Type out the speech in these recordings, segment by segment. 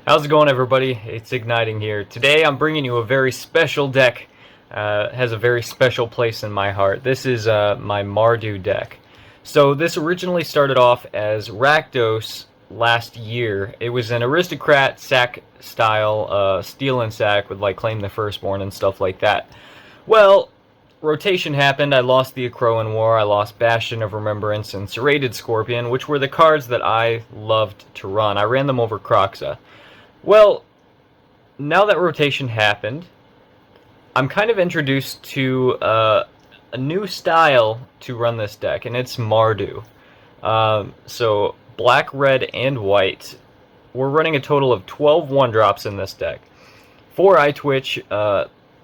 How's it going, everybody? It's Igniting here. Today I'm bringing you a very special deck. Has a very special place in my heart. This is my Mardu deck. So this originally started off as Rakdos last year. It was an aristocrat sack style, steal and sack with like Claim the Firstborn and stuff like that. Well, rotation happened. I lost the Akroan War, I lost Bastion of Remembrance, and Serrated Scorpion, which were the cards that I loved to run. I ran them over Kroxa. Well, now that rotation happened, I'm kind of introduced to a new style to run this deck, and it's Mardu. So black, red, and white. We're running a total of 12 1-drops in this deck. 4 Eye Twitch,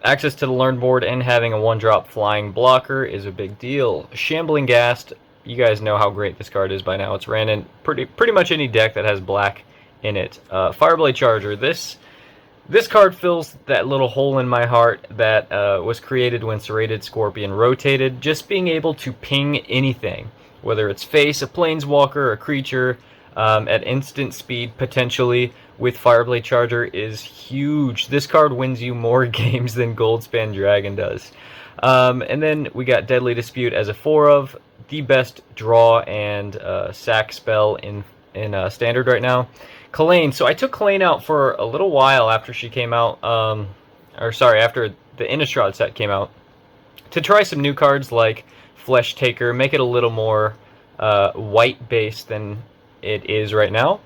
access to the learn board, and having a 1-drop flying blocker is a big deal. Shambling Ghast, you guys know how great this card is by now. It's ran in pretty much any deck that has black in it. Fireblade Charger. This card fills that little hole in my heart that was created when Serrated Scorpion rotated. Just being able to ping anything, whether it's face, a planeswalker, a creature, at instant speed potentially with Fireblade Charger is huge. This card wins you more games than Goldspan Dragon does. And then we got Deadly Dispute as a 4-of, the best draw and sack spell in Standard right now. Kalane. So I took Kalane out for a little while after she came out, after the Innistrad set came out, to try some new cards like Flesh Taker, make it a little more white-based than it is right now.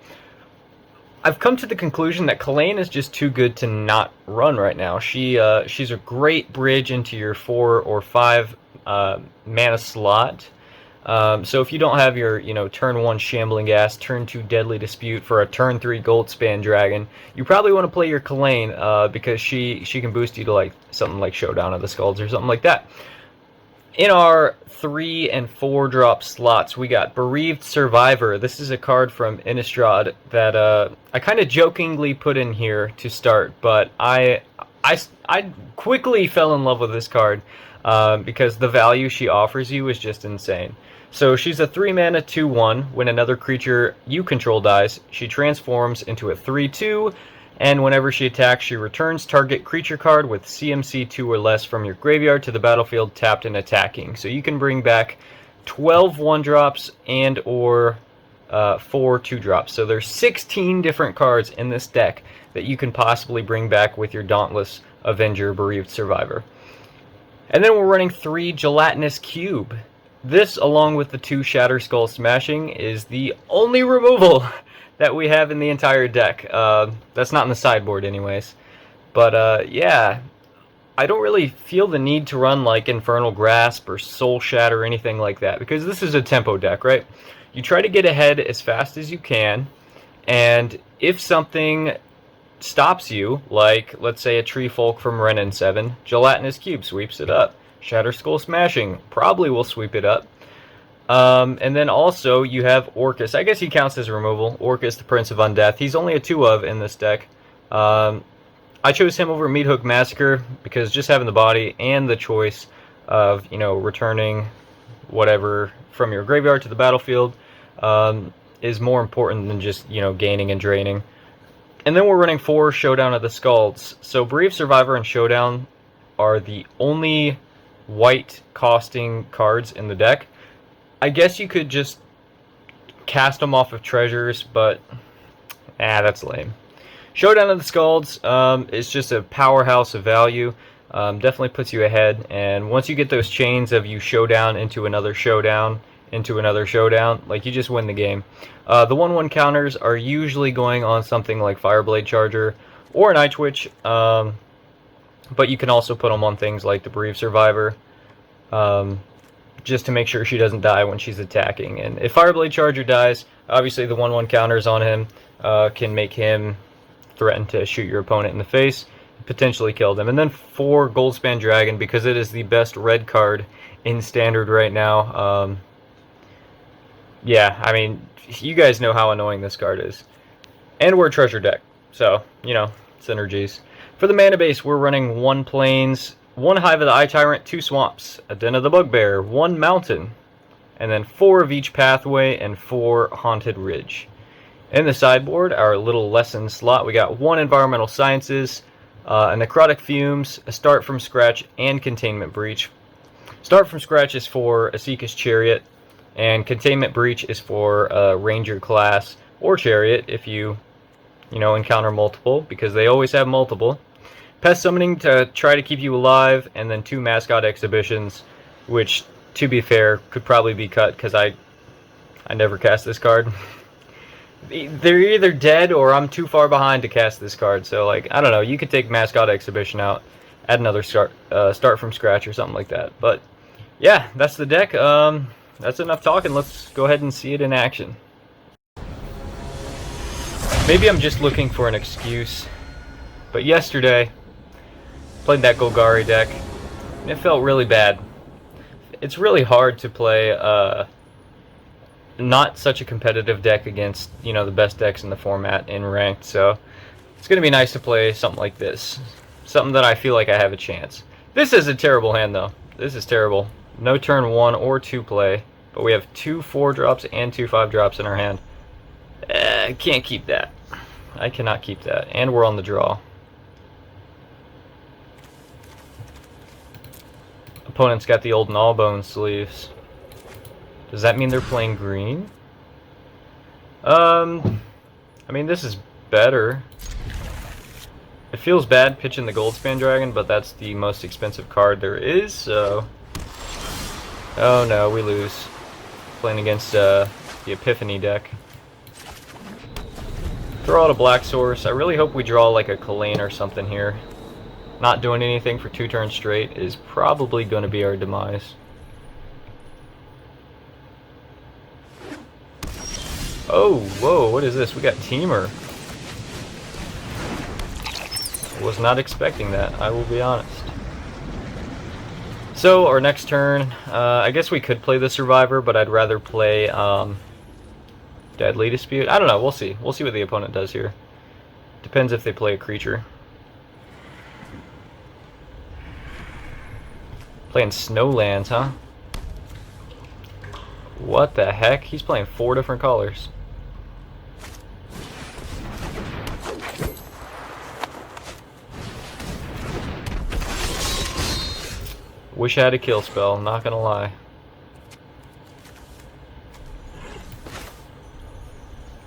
I've come to the conclusion that Kalane is just too good to not run right now. She's a great bridge into your 4 or 5 mana slot. So if you don't have your, turn 1 Shambling Ghast, turn 2 Deadly Dispute for a turn 3 Goldspan Dragon, you probably want to play your Kalane, because she can boost you to like something like Showdown of the Skulls or something like that. In our 3 and 4 drop slots, we got Bereaved Survivor. This is a card from Innistrad that I kind of jokingly put in here to start, but I quickly fell in love with this card because the value she offers you is just insane. So she's a 3-mana 2/1. When another creature you control dies, she transforms into a 3/2, and whenever she attacks, she returns target creature card with CMC 2 or less from your graveyard to the battlefield tapped and attacking. So you can bring back 12 1-drops and or 4 2-drops. So there's 16 different cards in this deck that you can possibly bring back with your Dauntless Avenger Bereaved Survivor. And then we're running 3 Gelatinous Cube. This, along with the 2 Shatter Skull Smashing, is the only removal that we have in the entire deck. That's not in the sideboard anyways. But yeah, I don't really feel the need to run like Infernal Grasp or Soul Shatter or anything like that, because this is a tempo deck, right? You try to get ahead as fast as you can, and if something stops you, like let's say a Tree Folk from Wrenn and 7, Gelatinous Cube sweeps it up. Shatter Skull Smashing probably will sweep it up. And then also you have Orcus. I guess he counts as removal. Orcus, the Prince of Undeath. He's only a 2-of in this deck. I chose him over Meathook Massacre because just having the body and the choice of, returning whatever from your graveyard to the battlefield is more important than just, gaining and draining. And then we're running 4 Showdown of the Skulls. So Bereaved Survivor and Showdown are the only white costing cards in the deck. I guess you could just cast them off of treasures, but that's lame. Showdown of the Skulls is just a powerhouse of value. Definitely puts you ahead, and once you get those chains of you showdown into another showdown, like you just win the game. The 1/1 counters are usually going on something like Fireblade Charger or an Eye Twitch, but you can also put them on things like the Bereaved Survivor, just to make sure she doesn't die when she's attacking. And if Fireblade Charger dies, obviously the 1/1 counters on him can make him threaten to shoot your opponent in the face, potentially kill them. And then 4 Goldspan Dragon, because it is the best red card in Standard right now. Yeah, I mean, you guys know how annoying this card is. And we're a treasure deck, so, synergies. For the mana base, we're running 1 Plains, 1 Hive of the Eye Tyrant, 2 Swamps, a Den of the Bugbear, 1 Mountain, and then 4 of each pathway and 4 Haunted Ridge. In the sideboard, our little lesson slot, we got 1 Environmental Sciences, a Necrotic Fumes, a Start from Scratch, and Containment Breach. Start from Scratch is for Asika's Chariot, and Containment Breach is for Ranger class or Chariot if you encounter multiple, because they always have multiple. Pest Summoning to try to keep you alive, and then 2 Mascot Exhibitions, which, to be fair, could probably be cut because I never cast this card. They're either dead or I'm too far behind to cast this card, so like, I don't know, you could take Mascot Exhibition out, add another start from scratch or something like that. But yeah, that's the deck. That's enough talking. Let's go ahead and see it in action. Maybe I'm just looking for an excuse, but yesterday played that Golgari deck and it felt really bad. It's really hard to play not such a competitive deck against, the best decks in the format in ranked, so it's going to be nice to play something like this. Something that I feel like I have a chance. This is a terrible hand, though. This is terrible. No turn 1 or 2 play, but we have 2 4-drops and 2 5-drops in our hand. Can't keep that. I cannot keep that. And we're on the draw. Opponent's got the old Gnawbone sleeves. Does that mean they're playing green? I mean, this is better. It feels bad pitching the Goldspan Dragon, but that's the most expensive card there is, so... Oh no, we lose. Playing against the Epiphany deck. Throw out a Black Source. I really hope we draw like a Kalane or something here. Not doing anything for 2 turns straight is probably going to be our demise. Oh, whoa, what is this? We got Teamer. Was not expecting that, I will be honest. So, our next turn, I guess we could play the Survivor, but I'd rather play Deadly Dispute. I don't know, we'll see. We'll see what the opponent does here. Depends if they play a creature. Playing Snowlands, huh? What the heck? He's playing 4 different colors. Wish I had a kill spell, not gonna lie.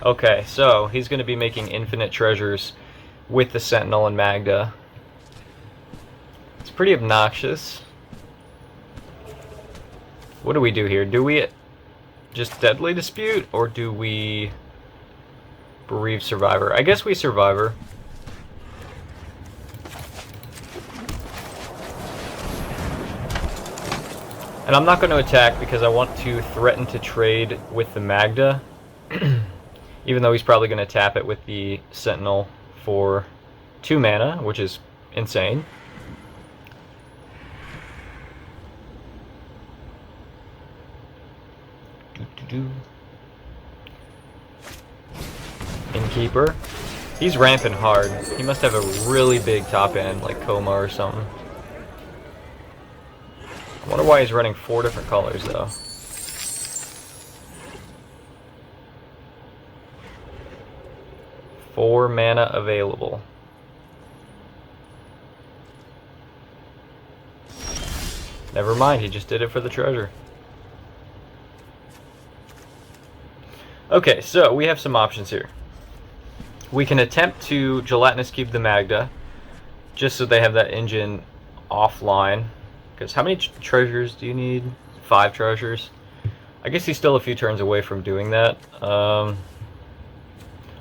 Okay, so he's gonna be making infinite treasures with the Sentinel and Magda. It's pretty obnoxious. What do we do here? Do we just Deadly Dispute, or do we Bereave Survivor? I guess we Survivor. And I'm not going to attack because I want to threaten to trade with the Magda. Even though he's probably going to tap it with the Sentinel for 2 mana, which is insane. Innkeeper. He's ramping hard. He must have a really big top end, like Coma or something. I wonder why he's running 4 different colors, though. Four mana available. Never mind, he just did it for the treasure. Okay, so we have some options here. We can attempt to Gelatinous Cube the Magda, just so they have that engine offline. Because how many treasures do you need? 5 treasures. I guess he's still a few turns away from doing that.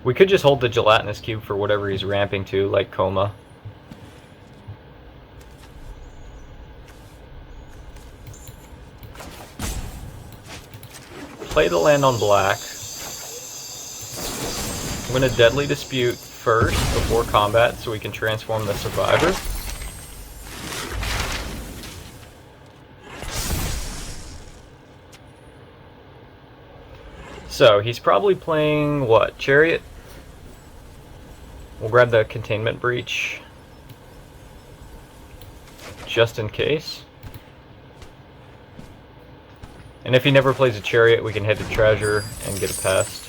We could just hold the Gelatinous Cube for whatever he's ramping to, like Coma. Play the land on black. I'm going to Deadly Dispute first before combat so we can transform the Survivor. So, he's probably playing, what, Chariot? We'll grab the Containment Breach, just in case. And if he never plays a Chariot, we can head to Treasure and get a Pest.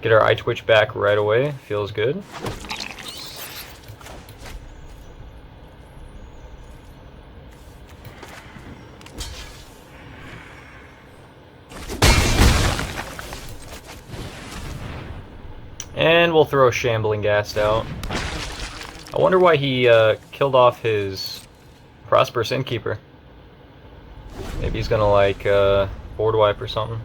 Get our eye twitch back right away. Feels good. And we'll throw Shambling Ghast out. I wonder why he killed off his Prosperous Innkeeper. Maybe he's gonna like board wipe or something.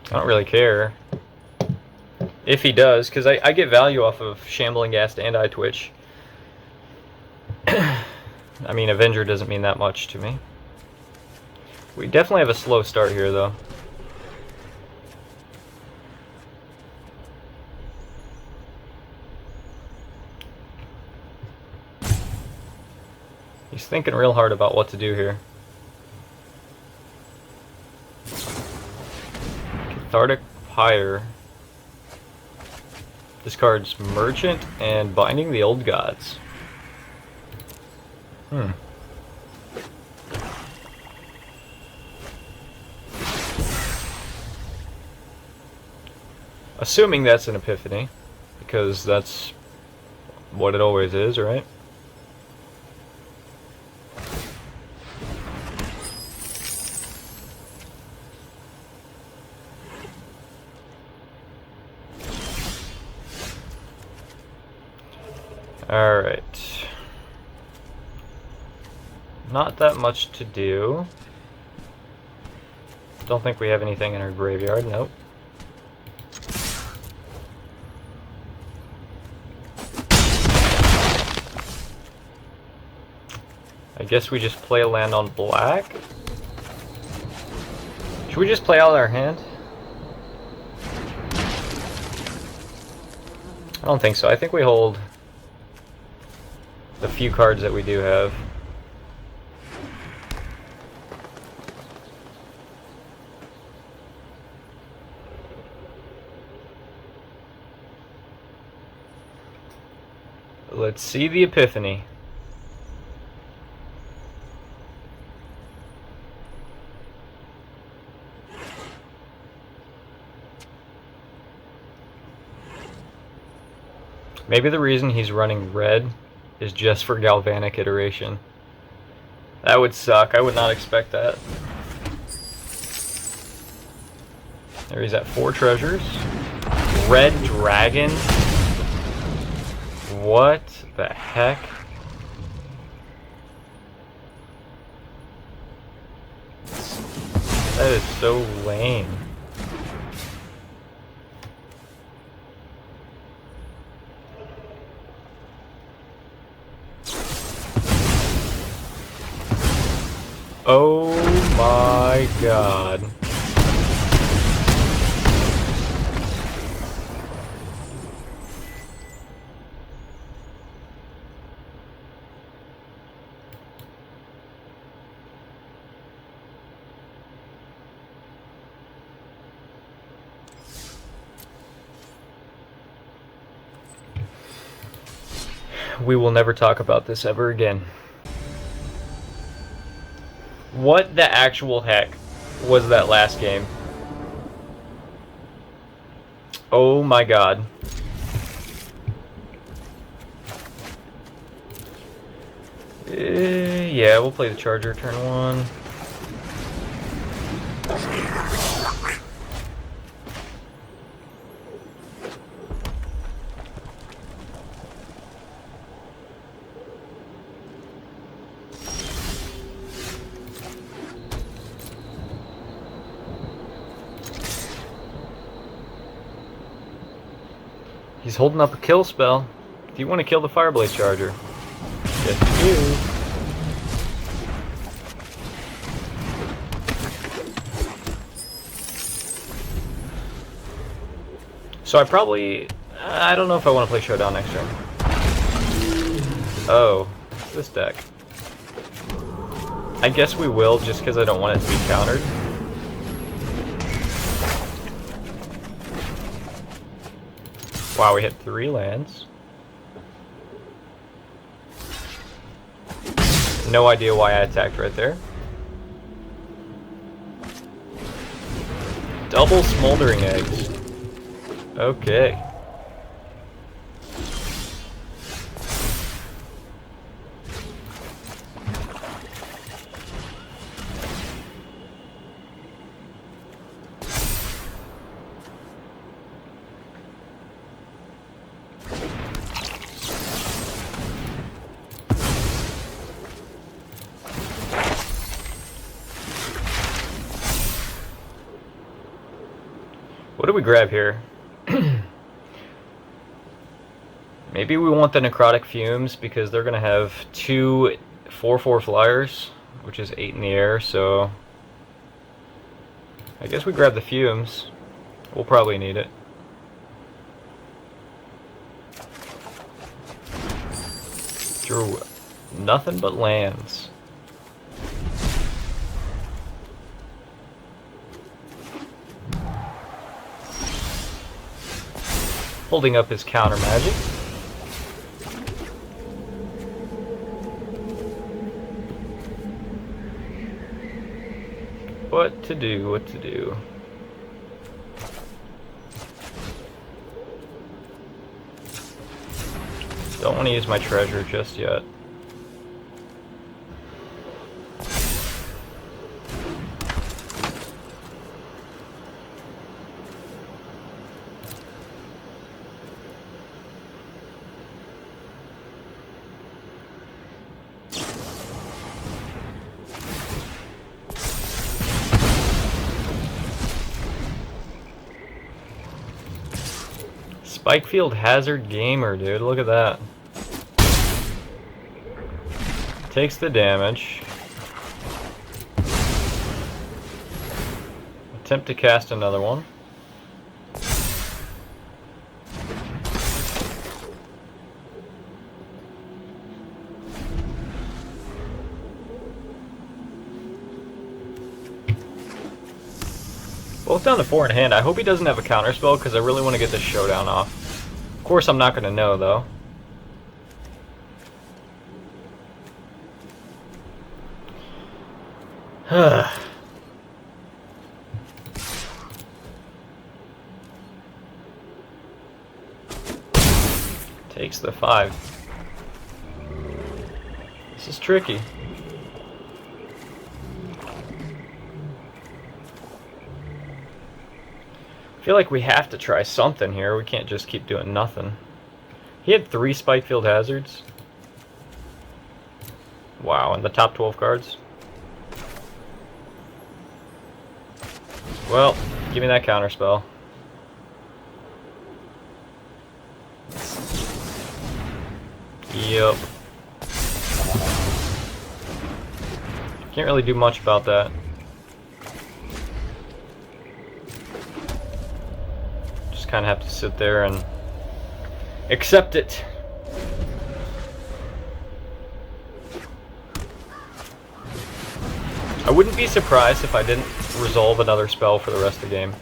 I don't really care if he does, because I get value off of Shambling Ghast and Eye Twitch. I mean, Avenger doesn't mean that much to me. We definitely have a slow start here, though. He's thinking real hard about what to do here. Cathartic Pyre. Discards Merchant and Binding the Old Gods. Assuming that's an Epiphany, because that's what it always is, right? Alright. Not that much to do. Don't think we have anything in our graveyard, nope. I guess we just play a land on black? Should we just play out our hand? I don't think so. I think we hold the few cards that we do have. Let's see the Epiphany. Maybe the reason he's running red is just for Galvanic Iteration. That would suck. I would not expect that. There he's at 4 treasures. Red Dragon? What the heck? That is so lame. Oh my god. We will never talk about this ever again. What the actual heck was that last game? Oh my god. Yeah, we'll play the Charger turn 1. He's holding up a kill spell. Do you want to kill the Fireblade Charger? Yes, you do. So I don't know if I want to play Showdown next turn. Oh, this deck. I guess we will, just because I don't want it to be countered. Wow, we hit 3 lands. No idea why I attacked right there. Double smoldering eggs. Okay. What do we grab here? Maybe we want the Necrotic Fumes because they're going to have 2 4/4 flyers, which is 8 in the air, so I guess we grab the Fumes. We'll probably need it. Drew nothing but lands. Holding up his counter magic. What to do, what to do. Don't want to use my treasure just yet. Spikefield Hazard Gamer, dude. Look at that. Takes the damage. Attempt to cast another one. Both down to 4 in hand. I hope he doesn't have a counterspell because I really want to get this showdown off. Of course, I'm not going to know though. Takes the 5. This is tricky. I feel like we have to try something here. We can't just keep doing nothing. He had 3 Spikefield Hazards. Wow, in the top 12 cards. Well, give me that counterspell. Yep. Can't really do much about that. Just kind of have to sit there and accept it. I wouldn't be surprised if I didn't resolve another spell for the rest of the game.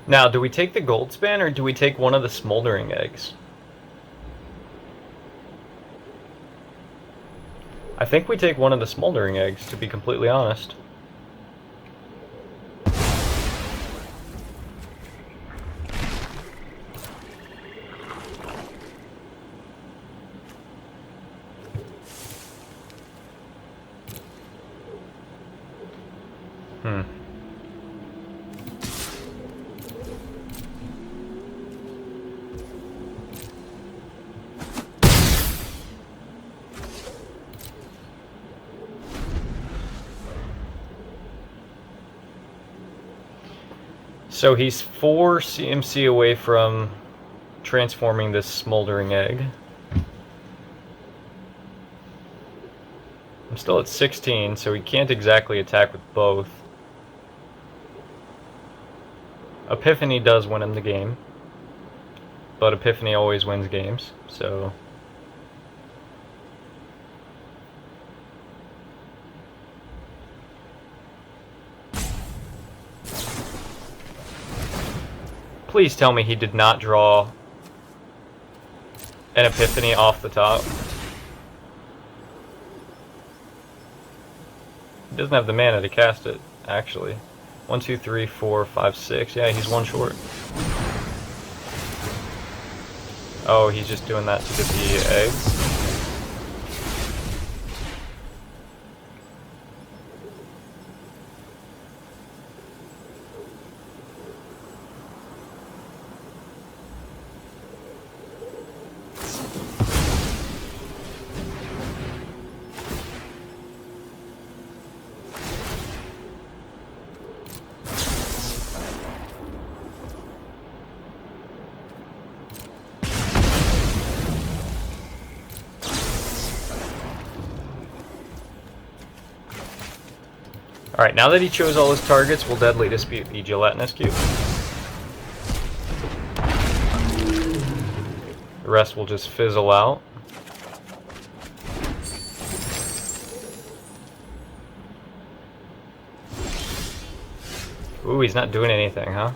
Now, do we take the gold span or do we take one of the smoldering eggs? I think we take one of the smoldering eggs, to be completely honest. So he's 4 CMC away from transforming this smoldering egg. I'm still at 16, so he can't exactly attack with both. Epiphany does win him the game. but Epiphany always wins games, so... Please tell me he did not draw an Epiphany off the top. He doesn't have the mana to cast it, actually. 1, 2, 3, 4, 5, 6. Yeah, he's one short. Oh, he's just doing that to get the eggs. Alright, now that he chose all his targets, we'll deadly dispute the gelatinous cube. The rest will just fizzle out. Ooh, he's not doing anything, huh?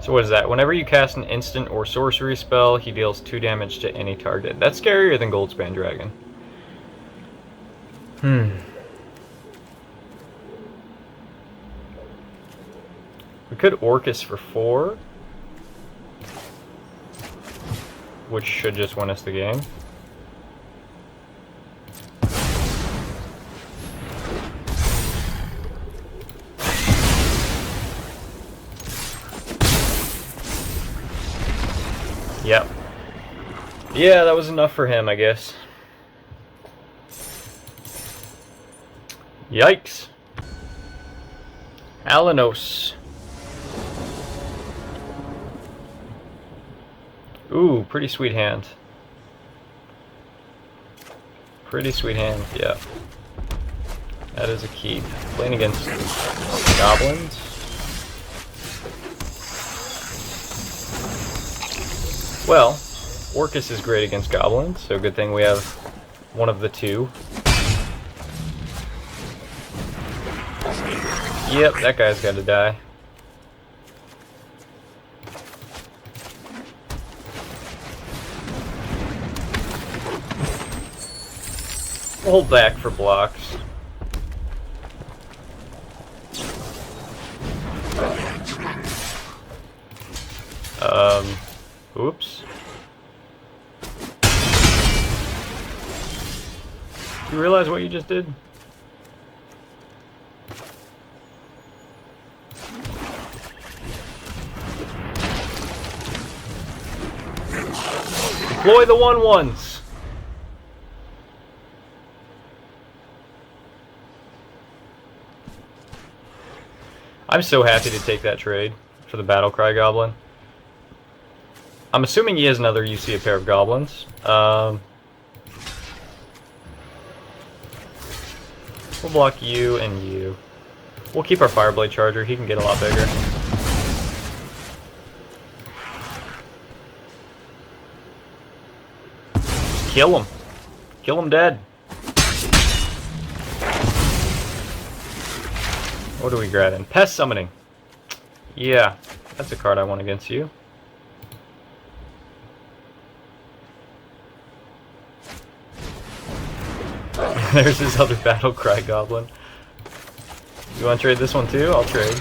So what is that? Whenever you cast an instant or sorcery spell, he deals 2 damage to any target. That's scarier than Goldspan Dragon. We could Orcus for 4, which should just win us the game. Yep. Yeah, that was enough for him, I guess. Yikes. Alanos. Ooh, pretty sweet hand. Pretty sweet hand, yeah. That is a keep. Playing against goblins. Well, Orcus is great against goblins, so good thing we have one of the two. Yep, that guy's got to die. Hold back for blocks. Oops. You realize what you just did? Deploy the 1/1s. I'm so happy to take that trade for the Battlecry Goblin. I'm assuming he has another UC a pair of goblins. We'll block you and you. We'll keep our Fireblade Charger, he can get a lot bigger. Kill him. Kill him dead. What are we grabbing? Pest Summoning. Yeah, that's a card I want against you. There's his other Battlecry Goblin. You want to trade this one too? I'll trade.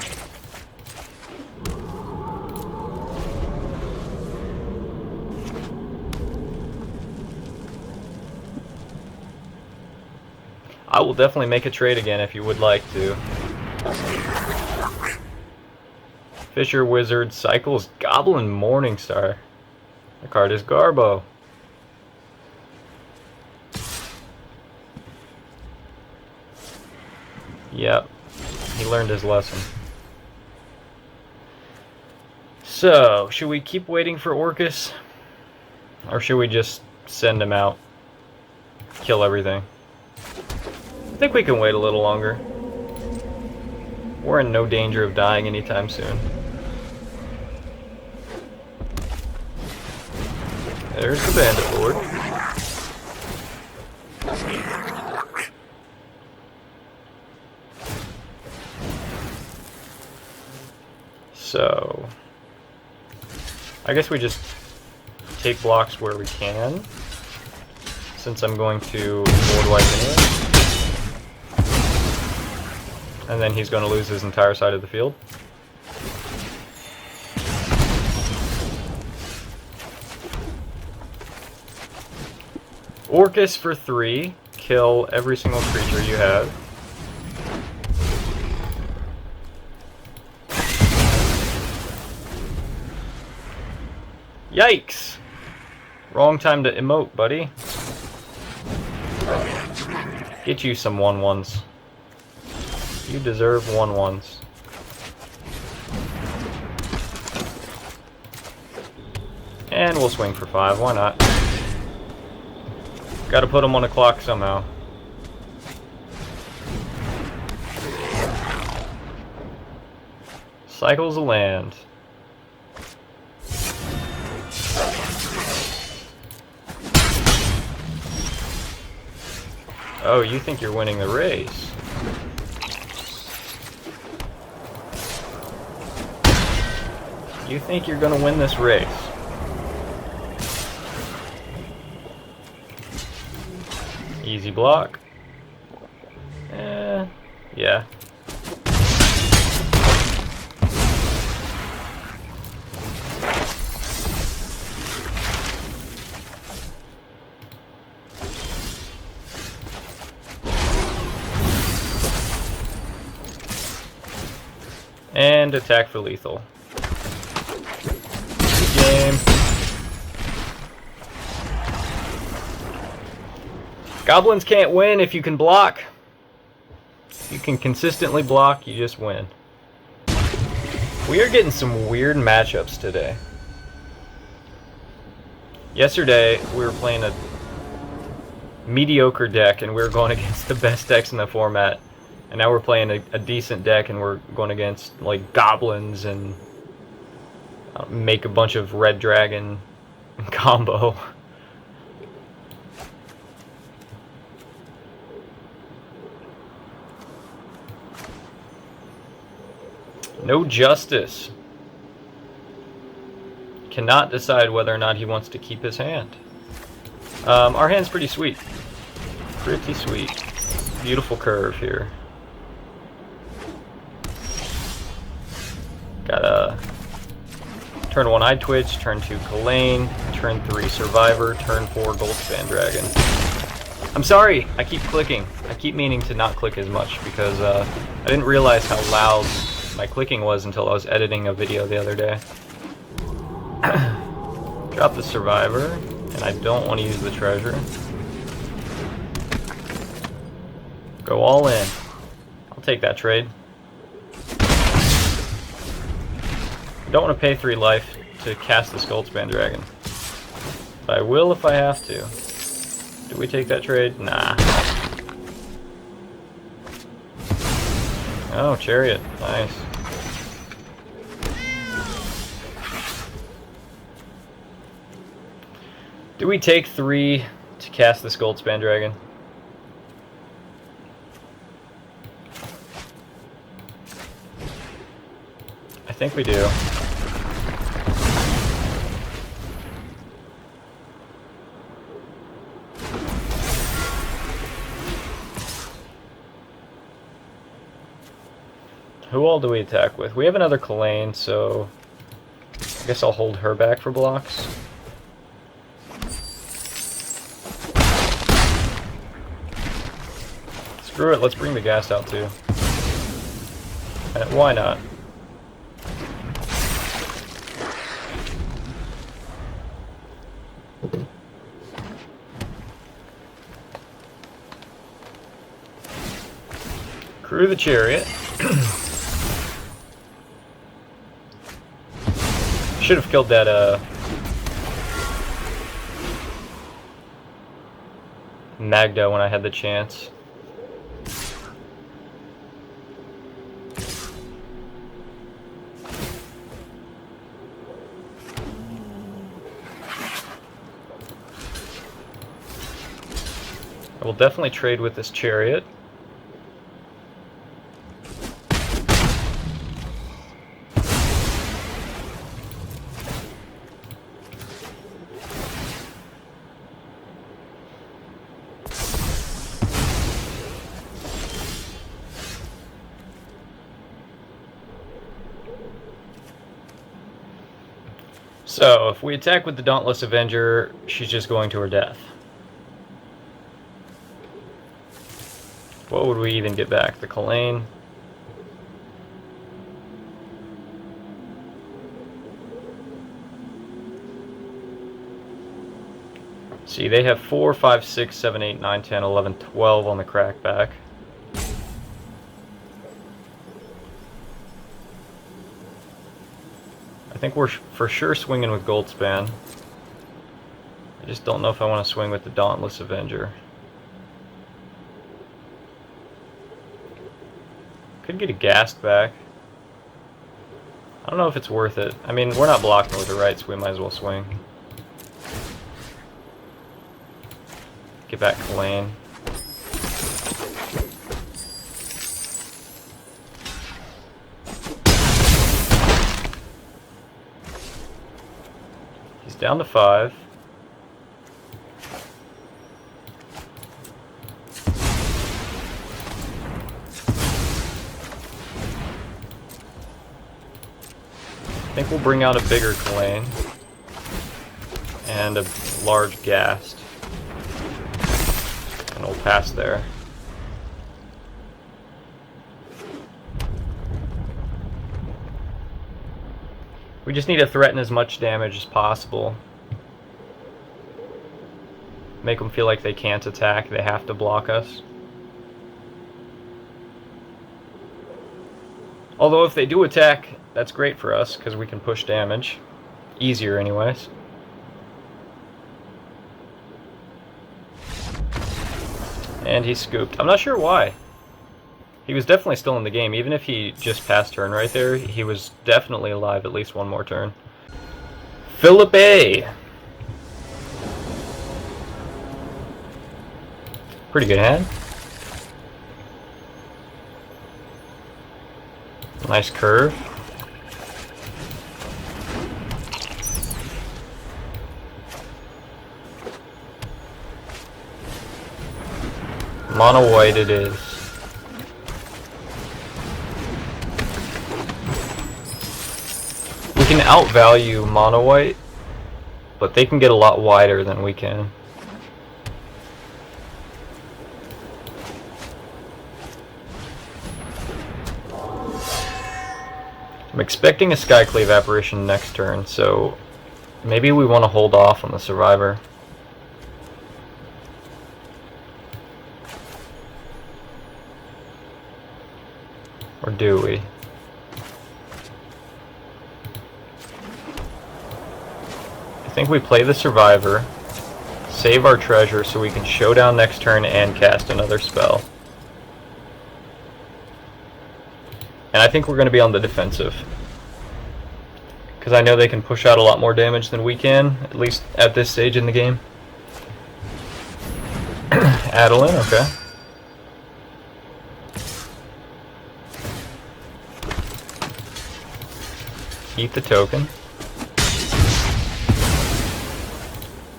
I will definitely make a trade again if you would like to. Fisher Wizard cycles Goblin Morningstar. The card is Garbo. Yep, he learned his lesson. So, should we keep waiting for Orcus? Or should we just send him out? Kill everything? think we can wait a little longer. We're in no danger of dying anytime soon. There's the Bandit Lord. So, I guess we just take blocks where we can, since I'm going to board wipe anyway. And then he's going to lose his entire side of the field. Orcus for 3, kill every single creature you have. Yikes! Wrong time to emote, buddy. Get you some 1/1s. You deserve 1/1s. And we'll swing for 5, why not? Gotta put him on a clock somehow. Cycles of land. Oh, you think you're winning the race? You think you're gonna win this race? Easy block. Yeah. And attack for lethal. Good game. Goblins can't win if you can block. If you can consistently block, you just win. We are getting some weird matchups today. Yesterday, we were playing a mediocre deck, and we were going against the best decks in the format. And now we're playing a decent deck, and we're going against, like, goblins and make a bunch of red dragon combo. No justice. Cannot decide whether or not he wants to keep his hand. Our hand's pretty sweet. Pretty sweet. Beautiful curve here. Got a turn 1 Eye Twitch, turn 2 Kalane, turn 3 Survivor, turn 4 Goldspan Dragon. I'm sorry, I keep clicking. I keep meaning to not click as much because I didn't realize how loud my clicking was until I was editing a video the other day. Drop the Survivor, and I don't want to use the treasure. Go all in. I'll take that trade. I don't want to pay 3 life to cast the Goldspan Dragon, but I will if I have to. Do we take that trade? Nah. Oh, Chariot. Nice. Do we take 3 to cast this Goldspan Dragon? I think we do. Who all do we attack with? We have another Kalane, so I guess I'll hold her back for blocks. Screw it, let's bring the ghast out too. Why not? Crew the Chariot. Should have killed that Magda when I had the chance. I will definitely trade with this chariot. So, if we attack with the Dauntless Avenger, she's just going to her death. What would we even get back? The Kalane? See, they have 4, 5, 6, 7, 8, 9, 10, 11, 12 on the crackback. I think we're for sure swinging with Goldspan. I just don't know if I want to swing with the Dauntless Avenger. Could get a Ghast back. I don't know if it's worth it. I mean, we're not blocking with the right, so we might as well swing. Get back Kalane. He's down to 5. I think we'll bring out a bigger Kalane and a large Ghast. And we'll pass there. We just need to threaten as much damage as possible. Make them feel like they can't attack, they have to block us. Although if they do attack, that's great for us, because we can push damage. Easier anyways. And he scooped. I'm not sure why. He was definitely still in the game. Even if he just passed turn right there, he was definitely alive at least one more turn. Philip A. Pretty good hand. Nice curve. Mono white it is. We can outvalue mono white, but they can get a lot wider than we can. I'm expecting a Skyclave apparition next turn, so maybe we want to hold off on the Survivor. Or do we? I think we play the Survivor, save our treasure so we can showdown next turn and cast another spell. And I think we're going to be on the defensive. Because I know they can push out a lot more damage than we can, at least at this stage in the game. Adeline, okay. Keep the token.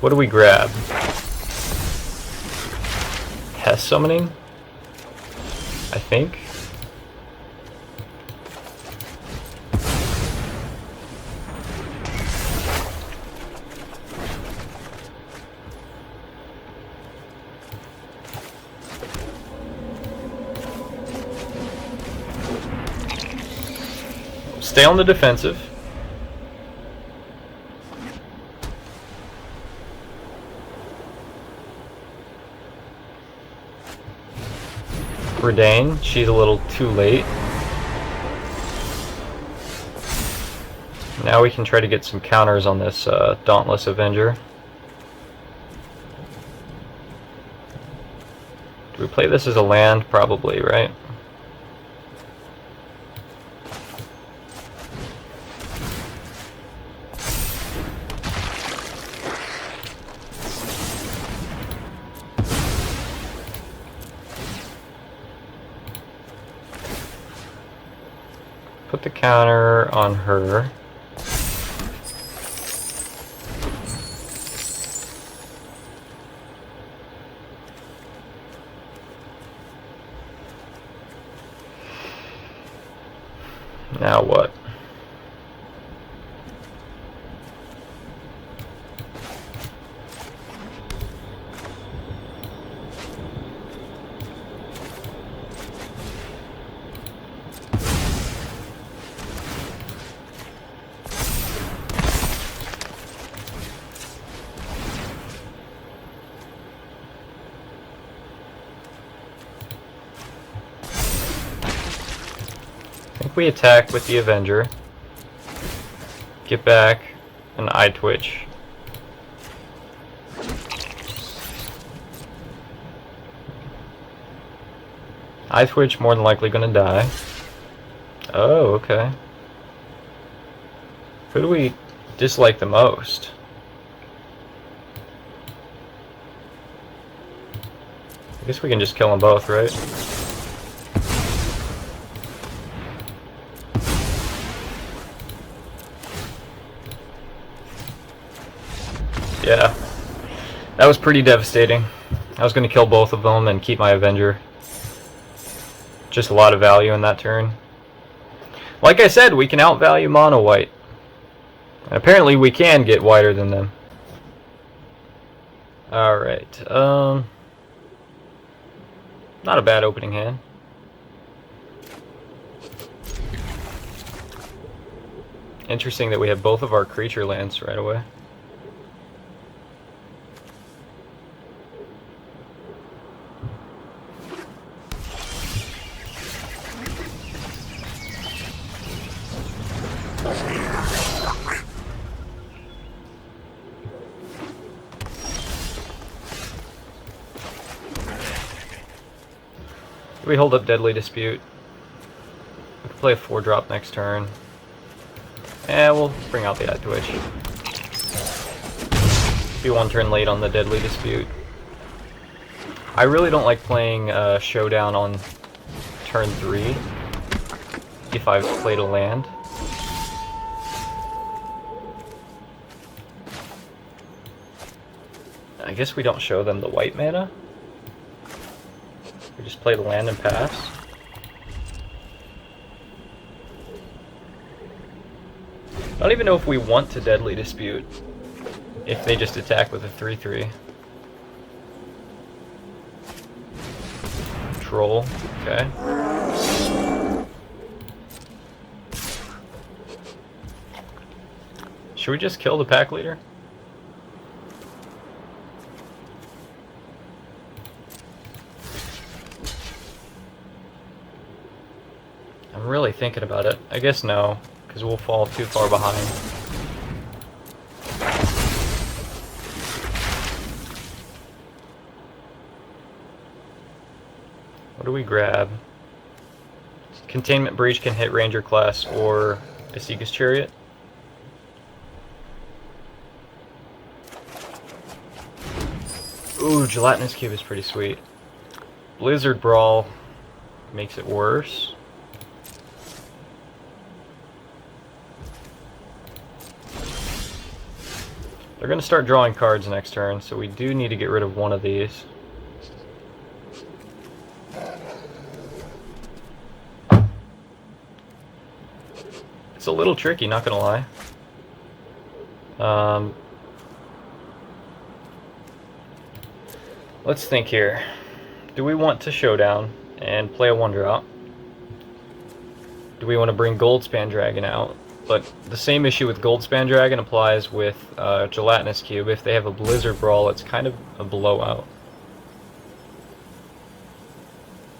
What do we grab? Test summoning? I think. Stay on the defensive. Redain, she's a little too late. Now we can try to get some counters on this Dauntless Avenger. Do we play this as a land? Probably, right? put the counter on her. Now what? I think we attack with the Avenger. Get back an Eye Twitch. Eye Twitch more than likely gonna die. Oh, okay. Who do we dislike the most? I guess we can just kill them both, right? Yeah, that was pretty devastating. I was going to kill both of them and keep my Avenger. Just a lot of value in that turn. Like I said, we can outvalue mono white. And apparently we can get wider than them. Alright, not a bad opening hand. Interesting that we have both of our creature lands right away. We hold up Deadly Dispute. We can play a 4-drop next turn. And we'll bring out the Eye Twitch. Be one turn late on the Deadly Dispute. I really don't like playing Showdown on turn 3 if I've played a land. I guess we don't show them the white mana. We just play the land and pass. I don't even know if we want to Deadly Dispute if they just attack with a 3/3. Troll, okay. Should we just kill the pack leader? I'm really thinking about it. I guess no, because we'll fall too far behind. What do we grab? Containment Breach can hit Ranger class or Asika's Chariot. Ooh, Gelatinous Cube is pretty sweet. Blizzard Brawl makes it worse. They're going to start drawing cards next turn, so we do need to get rid of one of these. It's a little tricky, not going to lie. Let's think here. Do we want to Showdown and play a 1-drop? Do we want to bring Goldspan Dragon out? But the same issue with Goldspan Dragon applies with Gelatinous Cube. If they have a Blizzard Brawl, it's kind of a blowout.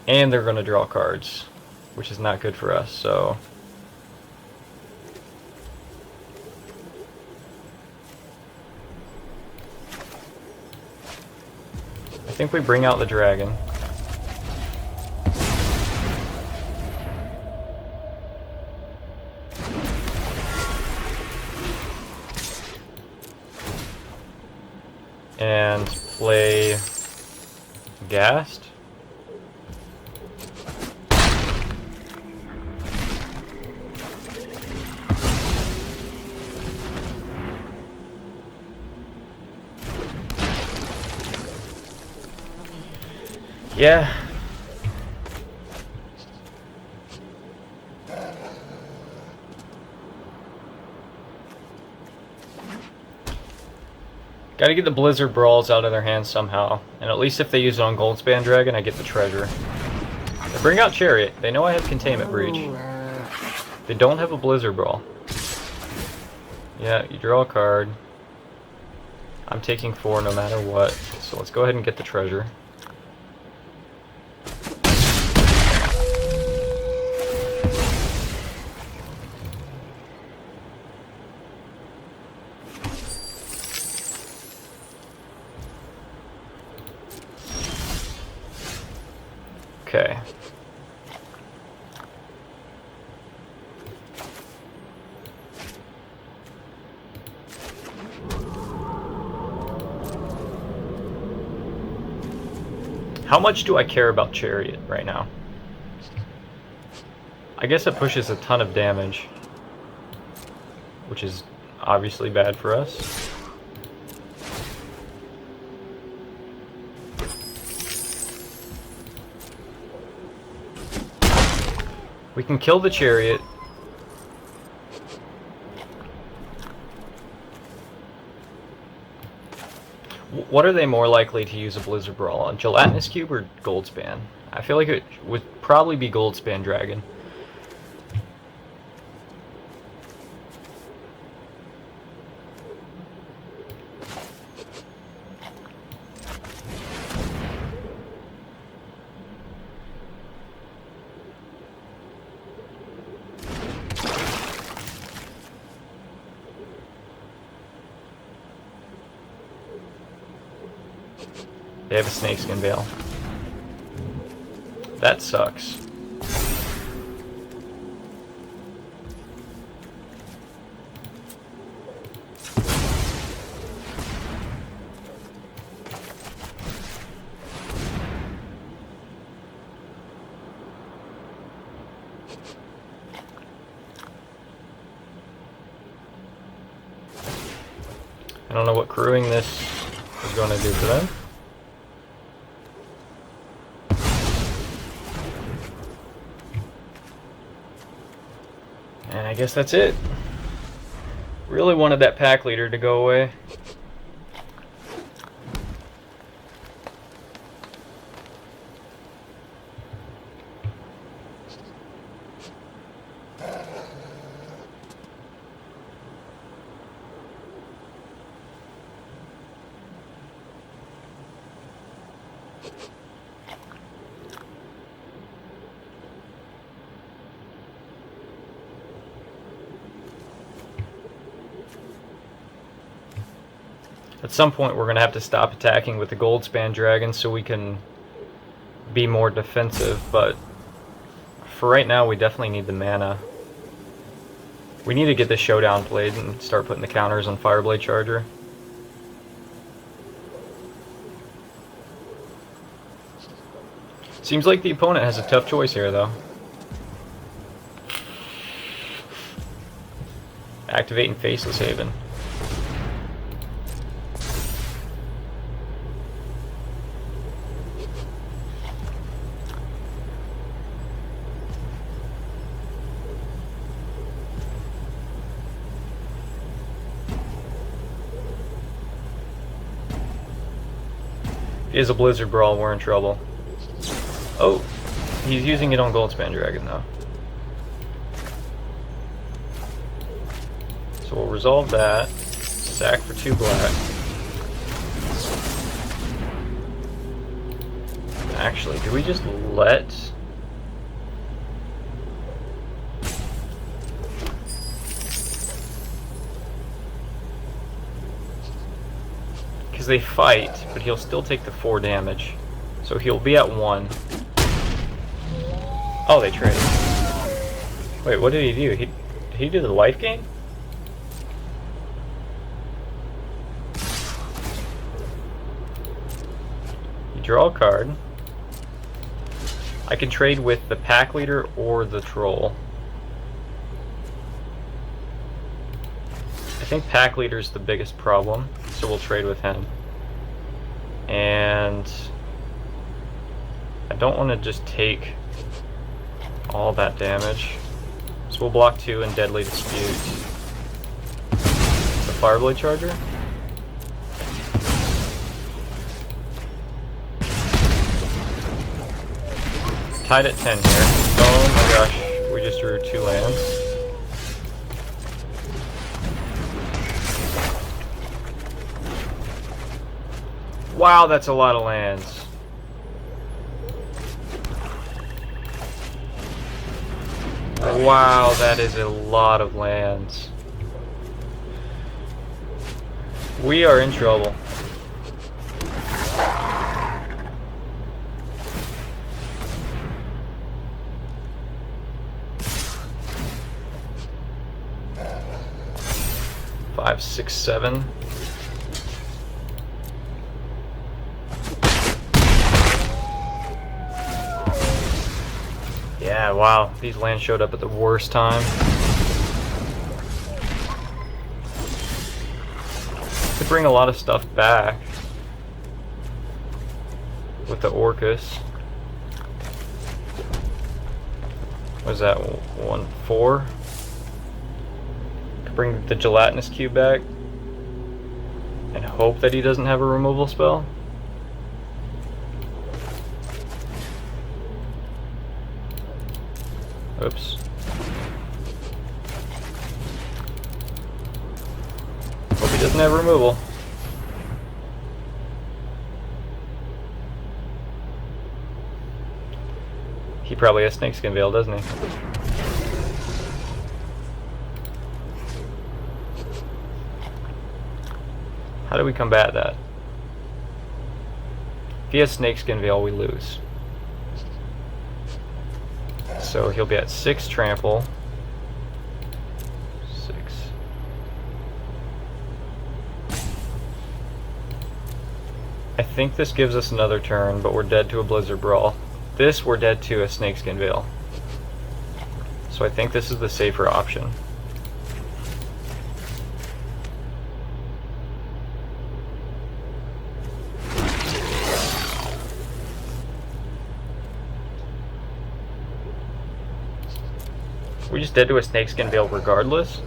And they're going to draw cards, which is not good for us, so... I think we bring out the dragon. And play Ghast. Yeah. Gotta get the Blizzard Brawls out of their hands somehow. And at least if they use it on Goldspan Dragon, I get the treasure. They bring out Chariot. They know I have Containment Breach. They don't have a Blizzard Brawl. Yeah, you draw a card. I'm taking 4 no matter what. So let's go ahead and get the treasure. Okay. How much do I care about Chariot right now? I guess it pushes a ton of damage, which is obviously bad for us. We can kill the Chariot. What are they more likely to use a Blizzard Brawl on? Gelatinous Cube or Goldspan? I feel like it would probably be Goldspan Dragon. They have a Snakeskin Veil. That sucks. I don't know what crewing this is going to do for them. And I guess that's it. Really wanted that pack leader to go away. At some point we're going to have to stop attacking with the Goldspan Dragon so we can be more defensive, but for right now we definitely need the mana. We need to get the Showdown played and start putting the counters on Fireblade Charger. Seems like the opponent has a tough choice here though. Activating Faceless Haven. If he has a Blizzard Brawl, we're in trouble. Oh, he's using it on Goldspan Dragon though. So we'll resolve that. Sack for 2 black. Actually, do we just let... Because they fight, but he'll still take the 4 damage. So he'll be at 1. Oh, they traded. Wait, what did he do? Did he do the life gain? You draw a card. I can trade with the pack leader or the troll. I think pack leader is the biggest problem, so we'll trade with him. And I don't want to just take all that damage. So we'll block 2 and Deadly Dispute. The Fireblade Charger? Tied at 10 here. Oh my gosh, we just drew 2 lands. Wow, that's a lot of lands. Wow, that is a lot of lands. We are in trouble. Five, six, seven. Yeah, wow, these lands showed up at the worst time. Could bring a lot of stuff back with the Orcus. Was that 1-4? Could bring the Gelatinous Cube back and hope that he doesn't have a removal spell. Oops. Hope he doesn't have removal. He probably has Snakeskin Veil, doesn't he? How do we combat that? If he has Snakeskin Veil, we lose. So he'll be at 6 trample. 6. I think this gives us another turn, but we're dead to a Blizzard Brawl. This, we're dead to a Snakeskin Veil. So I think this is the safer option. We just dead to a Snakeskin Veil regardless.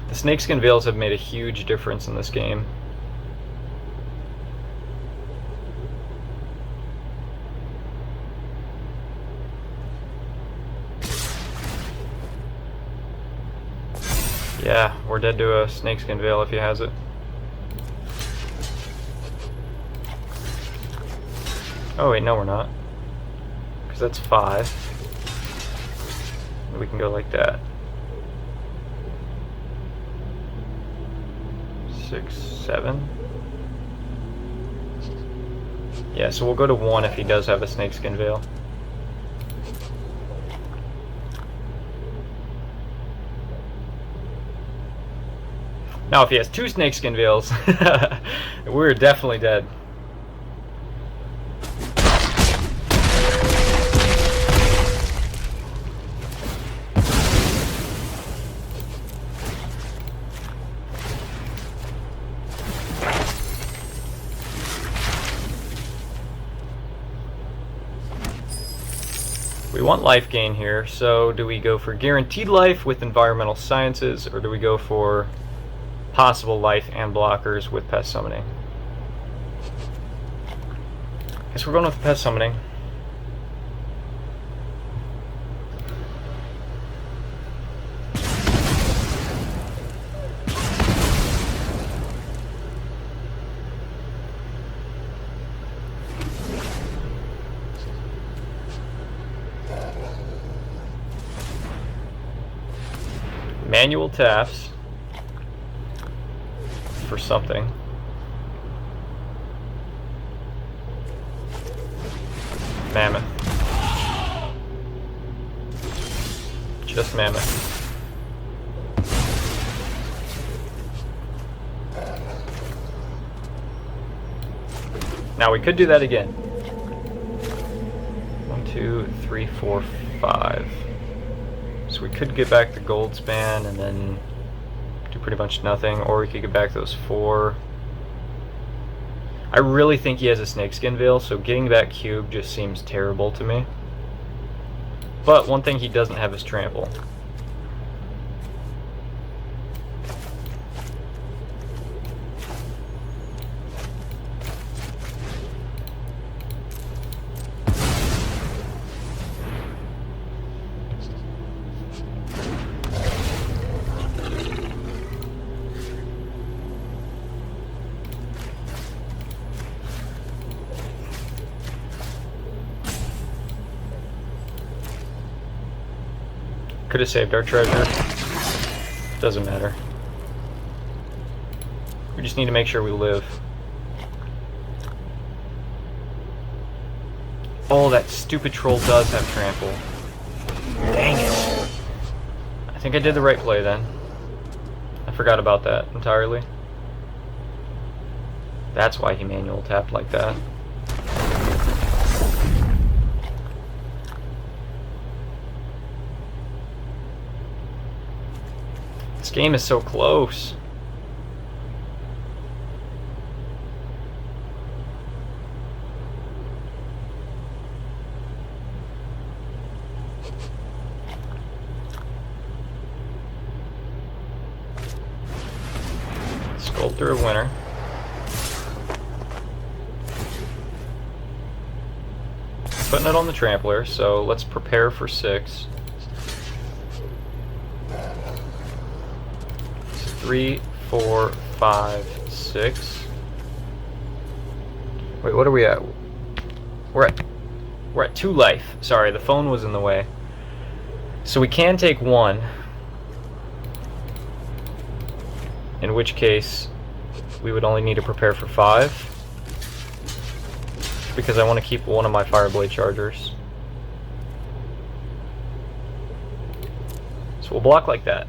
The Snakeskin Veils have made a huge difference in this game. Yeah, we're dead to a Snakeskin Veil if he has it. Oh wait, no we're not. Because that's 5. We can go like that. 6, 7. Yeah, so we'll go to 1 if he does have a Snakeskin Veil. Now if he has 2 Snakeskin Veils, we're definitely dead. We want life gain here, so do we go for guaranteed life with environmental sciences, or do we go for possible life and blockers with pest summoning? Guess we're going with pest summoning. Manual taps for something. Mammoth. Just Mammoth. Now we could do that again. 1, 2, 3, 4, 5. So we could get back the gold span and then do pretty much nothing, or we could get back those 4. I really think he has a snakeskin veil, so getting that cube just seems terrible to me. But one thing he doesn't have is trample. Could have saved our treasure. Doesn't matter. We just need to make sure we live. Oh, that stupid troll does have trample. Dang it. I think I did the right play then. I forgot about that entirely. That's why he manual tapped like that. This game is so close. Sculptor of Winter. Putting it on the trampler, so let's prepare for 6. 3, 4, 5, 6. Wait, what are we at? We're at 2 life. Sorry, the phone was in the way. So we can take 1. In which case, we would only need to prepare for 5. Because I want to keep one of my Fireblade Chargers. So we'll block like that.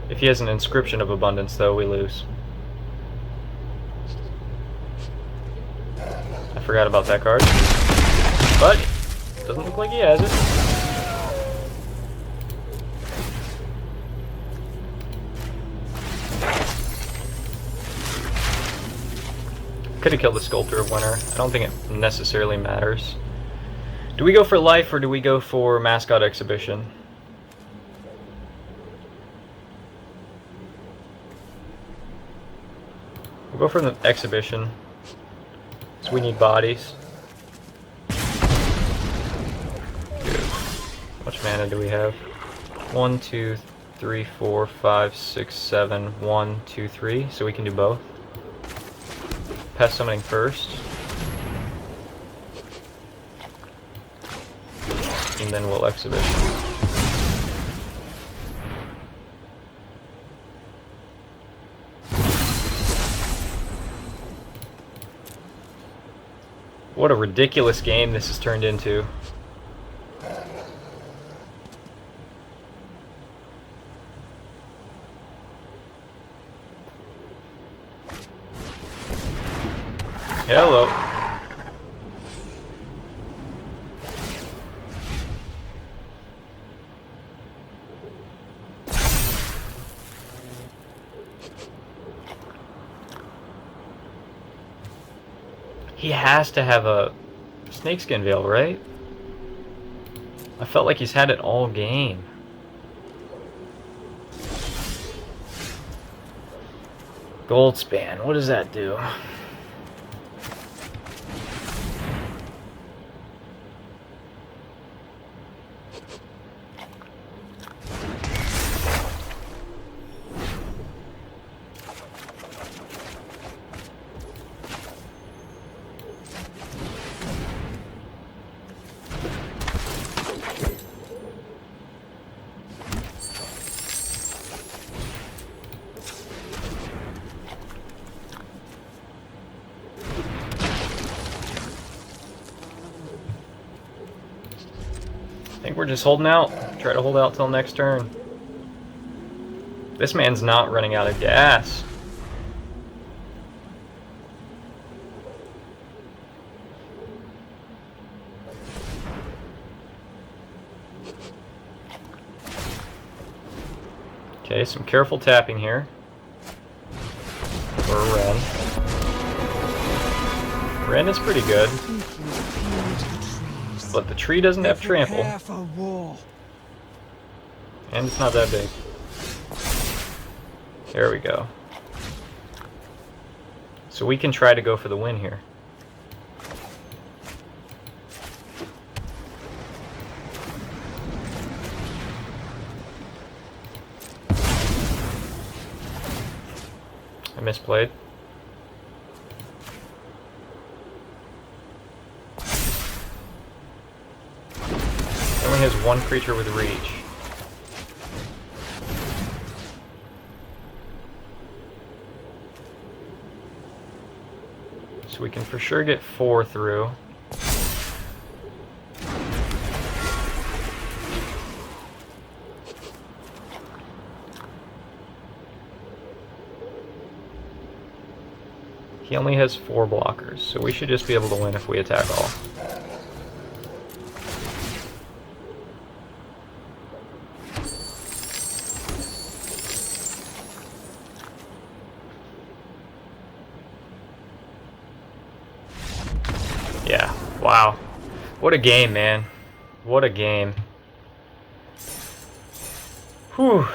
If he has an Inscription of Abundance, though, we lose. I forgot about that card. But, doesn't look like he has it. Could have killed the Sculptor of Winter. I don't think it necessarily matters. Do we go for life or do we go for Mascot Exhibition? We'll go for the Exhibition. So we need bodies. Good. How much mana do we have? 1, 2, 3, 4, 5, 6, 7. 1, 2, 3. So we can do both. Pest summoning first. And then we'll Exhibition. What a ridiculous game this has turned into. Hello. He has to have a Snakeskin Veil, right? I felt like he's had it all game. Gold Span, what does that do? I think we're just holding out. Try to hold out till next turn. This man's not running out of gas. Okay, some careful tapping here. For a Ren. Ren is pretty good. But the tree doesn't have trample. And it's not that big. There we go. So we can try to go for the win here. I misplayed. Only has one creature with reach. So we can for sure get 4 through. He only has 4 blockers, so we should just be able to win if we attack all. Yeah, wow. What a game, man. What a game. Whew.